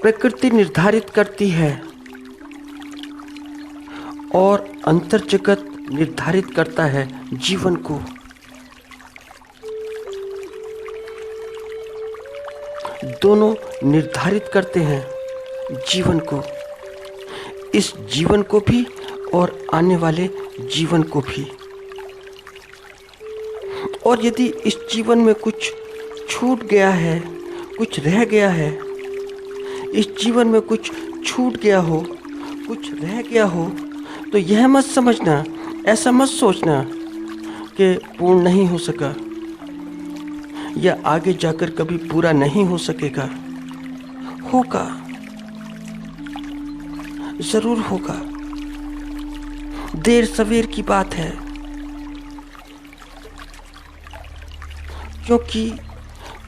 प्रकृति निर्धारित करती है और अंतर जगत निर्धारित करता है जीवन को। दोनों निर्धारित करते हैं जीवन को, इस जीवन को भी और आने वाले जीवन को भी। और यदि इस जीवन में कुछ छूट गया है, कुछ रह गया है, इस जीवन में कुछ छूट गया हो, कुछ रह गया हो, तो यह मत समझना, ऐसा मत सोचना कि पूर्ण नहीं हो सका या आगे जाकर कभी पूरा नहीं हो सकेगा। होगा, जरूर होगा, देर सवेर की बात है। क्योंकि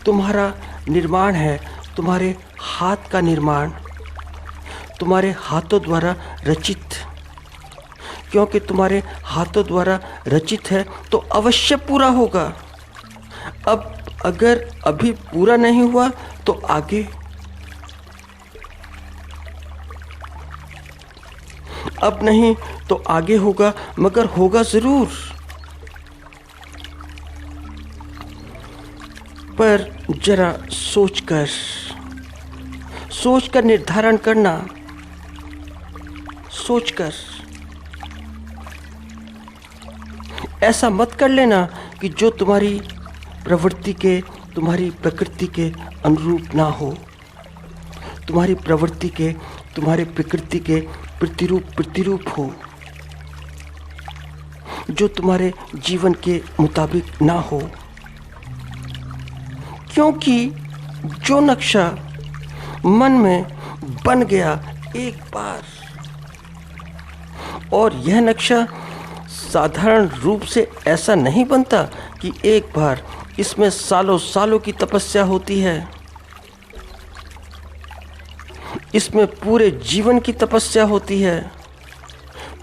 तुम्हारा निर्माण है, तुम्हारे हाथ का निर्माण, तुम्हारे हाथों द्वारा रचित। क्योंकि तुम्हारे हाथों द्वारा रचित है तो अवश्य पूरा होगा। अब अगर अभी पूरा नहीं हुआ तो आगे, अब नहीं तो आगे होगा, मगर होगा जरूर। पर जरा सोचकर निर्धारण करना, सोचकर। ऐसा मत कर लेना कि जो तुम्हारी प्रवृत्ति के, तुम्हारी प्रकृति के अनुरूप ना हो, तुम्हारी प्रवृत्ति के, तुम्हारे प्रकृति के प्रतिरूप हो, जो तुम्हारे जीवन के मुताबिक ना हो। क्योंकि जो नक्शा मन में बन गया एक बार, और यह नक्शा साधारण रूप से ऐसा नहीं बनता कि एक बार, इसमें सालों सालों की तपस्या होती है, इसमें पूरे जीवन की तपस्या होती है,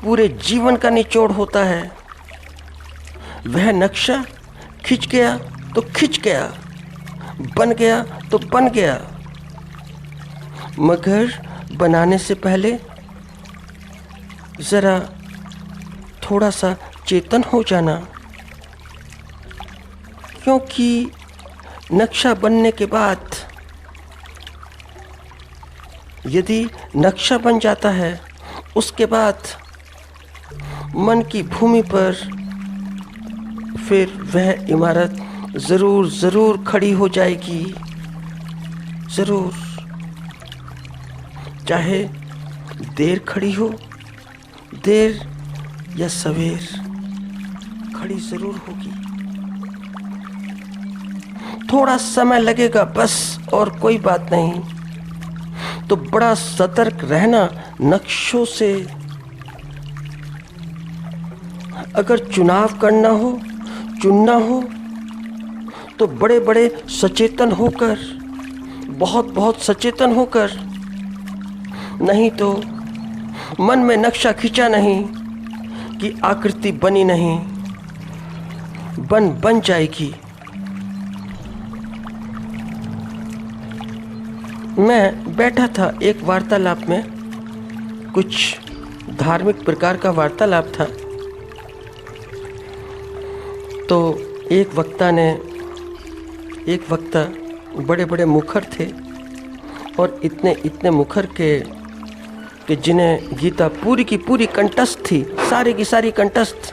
पूरे जीवन का निचोड़ होता है। वह नक्शा खिंच गया तो खिंच गया, बन गया तो बन गया, मगर बनाने से पहले जरा थोड़ा सा चेतन हो जाना। क्योंकि नक्शा बनने के बाद, यदि नक्शा बन जाता है, उसके बाद मन की भूमि पर फिर वह इमारत जरूर खड़ी हो जाएगी, जरूर। चाहे देर खड़ी हो, देर या सवेर, खड़ी जरूर होगी। थोड़ा समय लगेगा बस, और कोई बात नहीं। तो बड़ा सतर्क रहना नक्शों से। अगर चुनाव करना हो, चुनना हो, तो बड़े बड़े सचेतन होकर, बहुत सचेतन होकर। नहीं तो मन में नक्शा खींचा नहीं कि आकृति बनी नहीं, बन जाएगी। मैं बैठा था एक वार्तालाप में, कुछ धार्मिक प्रकार का वार्तालाप था। तो एक वक्ता बड़े बड़े मुखर थे, और इतने मुखर कि जिन्हें गीता पूरी की पूरी कंठस्थ थी, सारी की सारी कंठस्थ।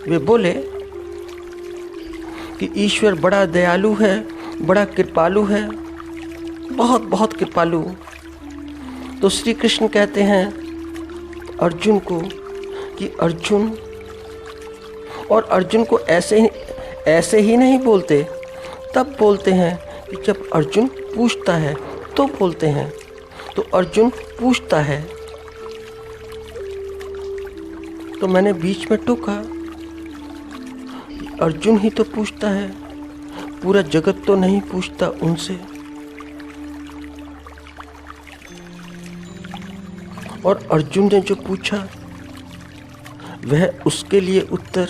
वे बोले कि ईश्वर बड़ा दयालु है, बड़ा कृपालु है, बहुत कृपालु। तो श्री कृष्ण कहते हैं अर्जुन को कि अर्जुन, और अर्जुन को ऐसे ही नहीं बोलते, तब बोलते हैं कि जब अर्जुन पूछता है तो बोलते हैं। तो अर्जुन पूछता है, तो मैंने बीच में टोका, अर्जुन ही तो पूछता है, पूरा जगत तो नहीं पूछता उनसे। और अर्जुन ने जो पूछा वह उसके लिए उत्तर,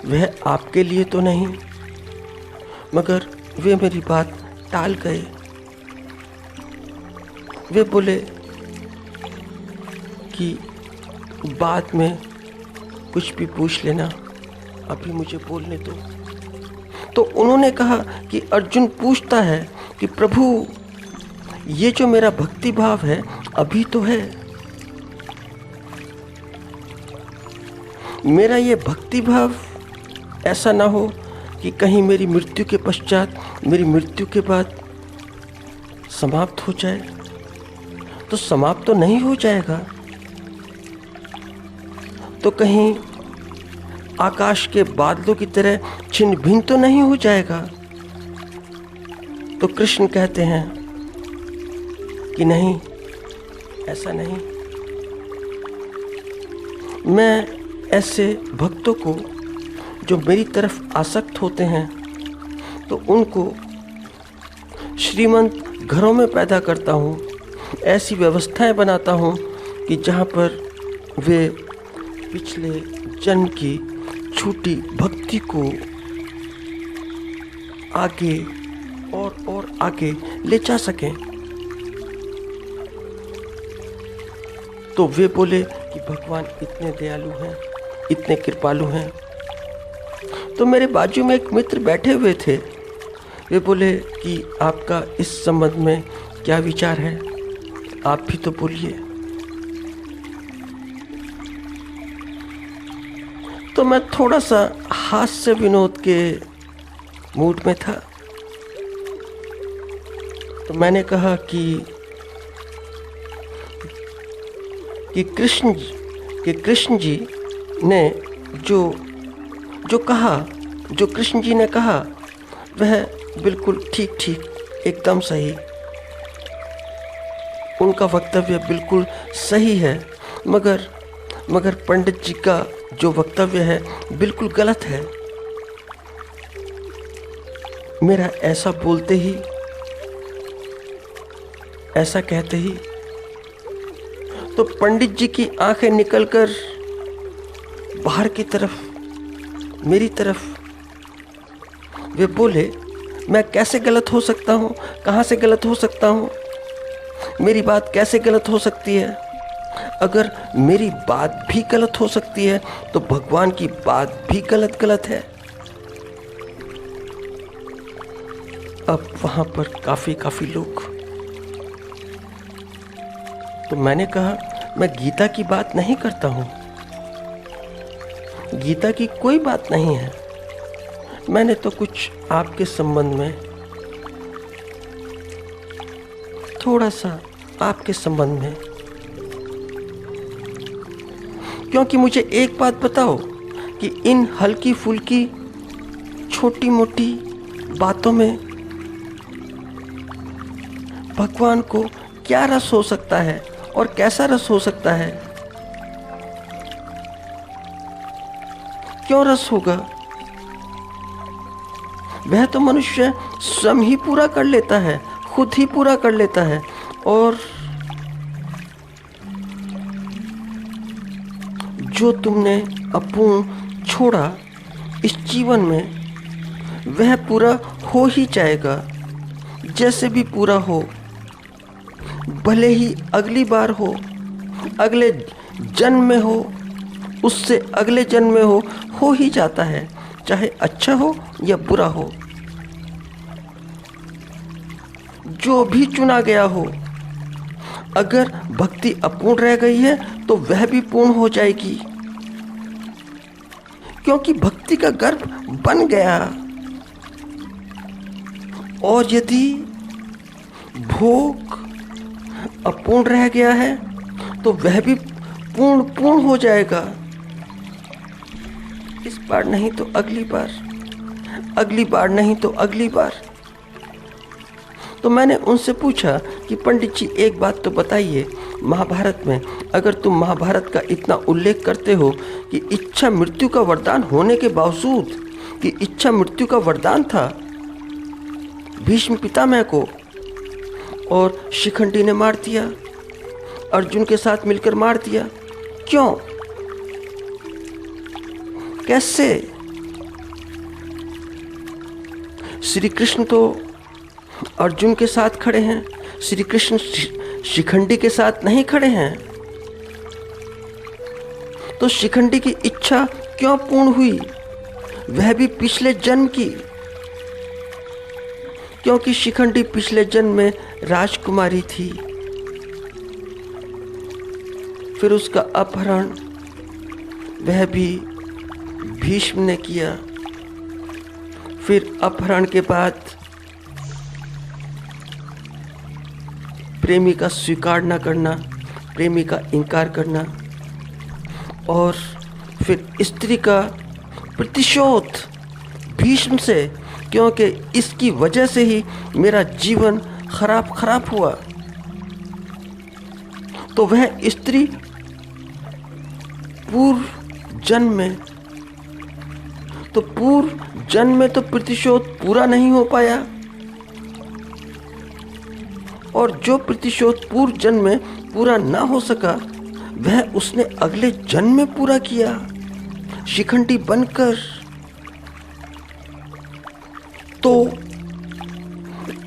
वह आपके लिए तो नहीं, मगर वे मेरी बात टाल गए। वे बोले कि बाद में कुछ भी पूछ लेना, अभी मुझे बोलने दो। तो उन्होंने कहा कि अर्जुन पूछता है कि प्रभु, ये जो मेरा भक्ति भाव है अभी तो है, मेरा ये भक्ति भाव ऐसा ना हो कि कहीं मेरी मृत्यु के पश्चात, मेरी मृत्यु के बाद समाप्त हो जाए। तो समाप्त तो नहीं हो जाएगा, तो कहीं आकाश के बादलों की तरह छिन्न भिन्न तो नहीं हो जाएगा। तो कृष्ण कहते हैं कि नहीं, ऐसा नहीं। मैं ऐसे भक्तों को जो मेरी तरफ आसक्त होते हैं तो उनको श्रीमंत घरों में पैदा करता हूँ, ऐसी व्यवस्थाएं बनाता हूँ कि जहाँ पर वे पिछले जन्म की छूटी भक्ति को आगे और आगे ले जा सकें। तो वे बोले कि भगवान इतने दयालु हैं, इतने कृपालु हैं। तो मेरे बाजू में एक मित्र बैठे हुए थे, वे बोले कि आपका इस संबंध में क्या विचार है, आप भी तो बोलिए। तो मैं थोड़ा सा हास्य विनोद के मूड में था, तो मैंने कहा कि कृष्ण जी ने जो कहा, जो कृष्ण जी ने कहा वह बिल्कुल ठीक एकदम सही, उनका वक्तव्य बिल्कुल सही है, मगर पंडित जी का जो वक्तव्य है बिल्कुल गलत है। मेरा ऐसा बोलते ही, ऐसा कहते ही तो पंडित जी की आंखें निकलकर बाहर की तरफ, मेरी तरफ, वे बोले, मैं कैसे गलत हो सकता हूँ, कहाँ से गलत हो सकता हूँ, मेरी बात कैसे गलत हो सकती है? अगर मेरी बात भी गलत हो सकती है तो भगवान की बात भी गलत है। अब वहाँ पर काफ़ी लोग, तो मैंने कहा मैं गीता की बात नहीं करता हूँ, गीता की कोई बात नहीं है, मैंने तो कुछ आपके संबंध में, थोड़ा सा आपके संबंध में, क्योंकि मुझे एक बात बताओ कि इन हल्की फुल्की छोटी मोटी बातों में भगवान को क्या रस हो सकता है और कैसा रस हो सकता है? क्यों रस होगा? वह तो मनुष्य स्वयं ही पूरा कर लेता है, खुद ही पूरा कर लेता है, और जो तुमने अपूर्ण छोड़ा इस जीवन में वह पूरा हो ही जाएगा, जैसे भी पूरा हो, भले ही अगली बार हो, अगले जन्म में हो, उससे अगले जन्म में हो ही जाता है, चाहे अच्छा हो या बुरा हो, जो भी चुना गया हो। अगर भक्ति अपूर्ण रह गई है तो वह भी पूर्ण हो जाएगी, क्योंकि भक्ति का गर्भ बन गया। और यदि भोग अपूर्ण रह गया है तो वह भी पूर्ण हो जाएगा। इस बार नहीं तो अगली बार, अगली बार नहीं तो अगली बार। तो मैंने उनसे पूछा कि पंडित जी एक बात तो बताइए, महाभारत में अगर तुम महाभारत का इतना उल्लेख करते हो कि इच्छा मृत्यु का वरदान होने के बावजूद, कि इच्छा मृत्यु का वरदान था भीष्म पितामह को, और शिखंडी ने मार दिया, अर्जुन के साथ मिलकर मार दिया, क्यों, कैसे? श्री कृष्ण तो अर्जुन के साथ खड़े हैं, श्री कृष्ण शिखंडी के साथ नहीं खड़े हैं, तो शिखंडी की इच्छा क्यों पूर्ण हुई, वह भी पिछले जन्म की? क्योंकि शिखंडी पिछले जन्म में राजकुमारी थी। फिर उसका अपहरण वह भी भीष्म ने किया। फिर अपहरण के बाद प्रेमी का स्वीकार न करना, प्रेमी का इनकार करना, और फिर स्त्री का प्रतिशोध भीष्म से, क्योंकि इसकी वजह से ही मेरा जीवन खराब हुआ। तो वह स्त्री पूर्व जन्म में तो प्रतिशोध पूरा नहीं हो पाया, और जो प्रतिशोध पूर्व जन्म में पूरा ना हो सका वह उसने अगले जन्म में पूरा किया, शिखंडी बनकर। तो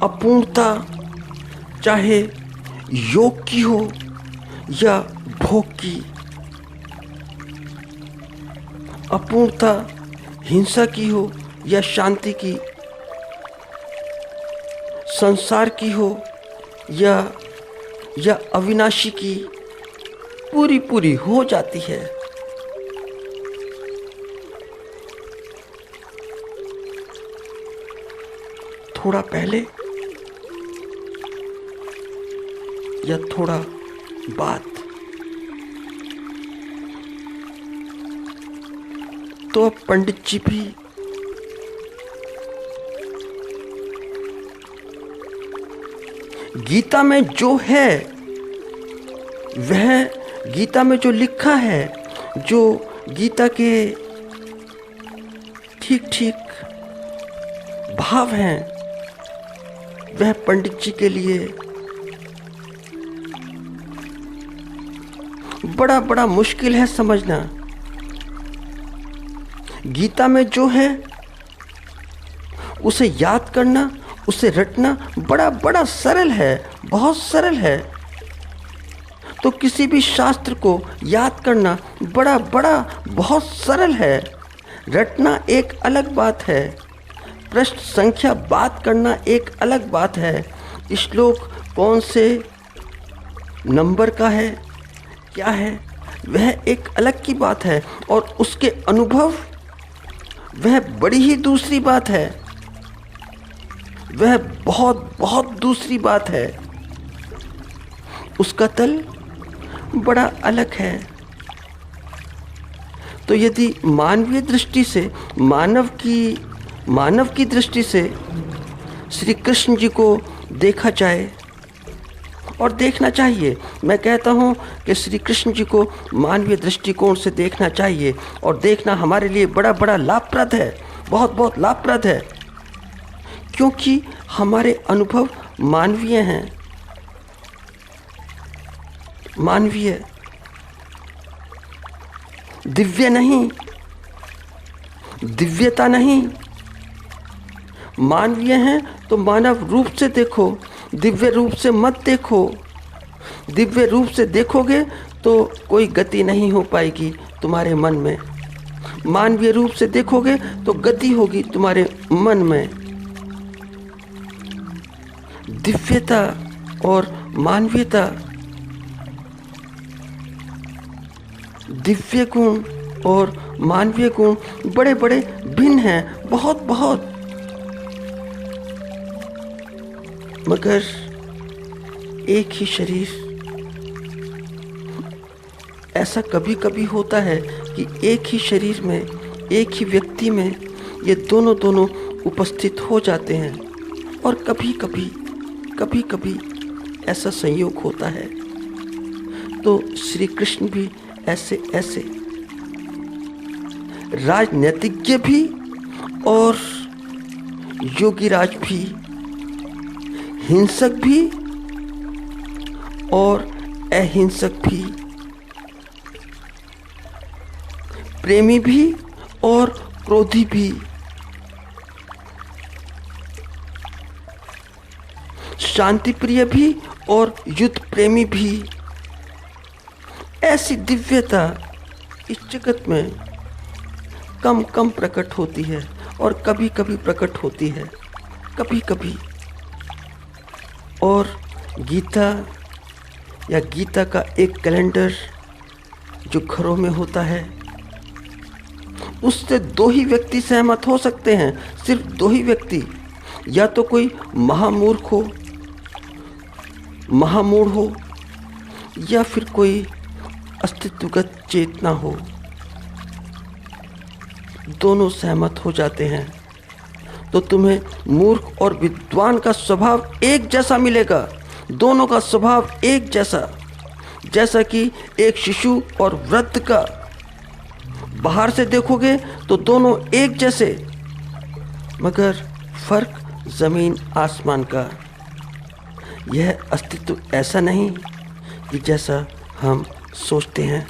अपूर्णता चाहे योग की हो या भोग की, अपूर्णता हिंसा की हो या शांति की, संसार की हो या अविनाशी की, पूरी हो जाती है। थोड़ा पहले या थोड़ा बाद, तो अब पंडित जी भी गीता में जो है, वह गीता में जो लिखा है, जो गीता के ठीक भाव हैं, वह पंडित जी के लिए बड़ा मुश्किल है समझना। गीता में जो है उसे याद करना, उसे रटना बड़ा सरल है, बहुत सरल है। तो किसी भी शास्त्र को याद करना बड़ा बहुत सरल है। रटना एक अलग बात है, पृष्ठ संख्या बात करना एक अलग बात है, श्लोक कौन से नंबर का है, क्या है, वह एक अलग की बात है, और उसके अनुभव वह बड़ी ही दूसरी बात है, वह बहुत दूसरी बात है। उसका तल बड़ा अलग है। तो यदि मानवीय दृष्टि से, मानव की दृष्टि से श्री कृष्ण जी को देखा जाए, और देखना चाहिए, मैं कहता हूँ कि श्री कृष्ण जी को मानवीय दृष्टिकोण से देखना चाहिए, और देखना हमारे लिए बड़ा लाभप्रद है, बहुत लाभप्रद है, क्योंकि हमारे अनुभव मानवीय हैं, मानवीय, दिव्य नहीं, दिव्यता नहीं। मानवीय हैं तो मानव रूप से देखो, दिव्य रूप से मत देखो। दिव्य रूप से देखोगे तो कोई गति नहीं हो पाएगी तुम्हारे मन में, मानवीय रूप से देखोगे तो गति होगी तुम्हारे मन में। दिव्यता और मानवीयता, दिव्य गुण और मानवीय गुण बड़े भिन्न हैं, बहुत। मगर एक ही शरीर, ऐसा कभी होता है कि एक ही शरीर में, एक ही व्यक्ति में ये दोनों उपस्थित हो जाते हैं, और कभी ऐसा संयोग होता है। तो श्री कृष्ण भी ऐसे राजनीतिज्ञ भी और योगीराज भी, हिंसक भी और अहिंसक भी, प्रेमी भी और क्रोधी भी, शांति प्रिय भी और युद्ध प्रेमी भी। ऐसी दिव्यता इस जगत में कम कम प्रकट होती है और कभी कभी प्रकट होती है, कभी कभी। और गीता या गीता का एक कैलेंडर जो घरों में होता है, उससे 2 ही व्यक्ति सहमत हो सकते हैं, सिर्फ 2 ही व्यक्ति। या तो कोई महामूर्ख हो, महामूढ़ हो, या फिर कोई अस्तित्वगत चेतना हो। दोनों सहमत हो जाते हैं तो तुम्हें मूर्ख और विद्वान का स्वभाव एक जैसा मिलेगा। दोनों का स्वभाव एक जैसा, जैसा कि एक शिशु और वृद्ध का। बाहर से देखोगे तो दोनों एक जैसे, मगर फर्क जमीन आसमान का। यह अस्तित्व ऐसा नहीं कि जैसा हम सोचते हैं।